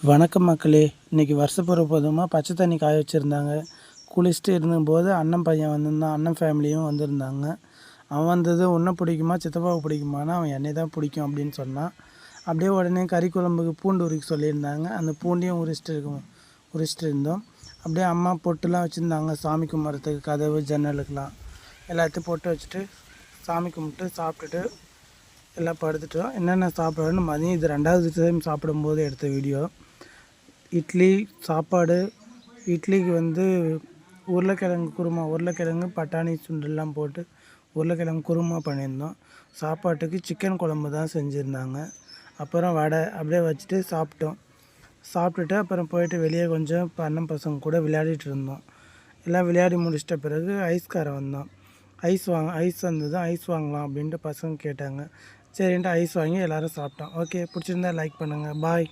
வணக்கம் மக்களே. இன்றைக்கி வருஷப்பிறப்பதுமாக பச்சை தண்ணி காய வச்சுருந்தாங்க. குளிச்சுட்டு இருந்தபோது அண்ணன் பையன் வந்திருந்தான். அண்ணன் ஃபேமிலியும் வந்திருந்தாங்க. அவன் வந்தது உன்னை பிடிக்குமா சித்தப்பாவை பிடிக்குமானா அவன் என்னை தான் பிடிக்கும் அப்படின்னு சொன்னான். அப்படியே உடனே கறி குழம்புக்கு பூண்டு உரிக்க சொல்லியிருந்தாங்க. அந்த பூண்டையும் உரிச்சிட்டு இருந்தோம். அப்படியே அம்மா பொட்டுலாம் வச்சுருந்தாங்க சாமி கும்பிட்றதுக்கு, கதவு ஜன்னலுக்கெலாம் எல்லாத்தையும் பொட்டு வச்சுட்டு சாமி கும்பிட்டு சாப்பிட்டுட்டு எல்லாம் படுத்துட்டோம். என்னென்ன சாப்பிட்றோன்னு மதியம் இது 2வது டைம் சாப்பிடும்போது எடுத்த வீடியோ. இட்லி சாப்பாடு. இட்லிக்கு உருளைக்கிழங்கு குருமா, உருளைக்கிழங்கு பட்டாணி சுண்டெல்லாம் போட்டு உருளைக்கிழங்கு குருமா பண்ணியிருந்தோம். சாப்பாட்டுக்கு சிக்கன் குழம்பு தான் செஞ்சுருந்தாங்க. அப்புறம் வடை அப்படியே வச்சுட்டு சாப்பிட்டுட்டு அப்புறம் போயிட்டு வெளியே கொஞ்சம் அண்ணன் பசங்க கூட விளையாடிட்டு இருந்தோம். எல்லாம் விளையாடி முடிச்சிட்ட பிறகு ஐஸ்காரன் வந்தோம். ஐஸ் வந்ததும் ஐஸ் வாங்கலாம் அப்படின்ட்டு பசங்க கேட்டாங்க. சரின்ட்டு ஐஸ் வாங்கி எல்லோரும் சாப்பிட்டோம். ஓகே, பிடிச்சிருந்தா லைக் பண்ணுங்கள். பாய்.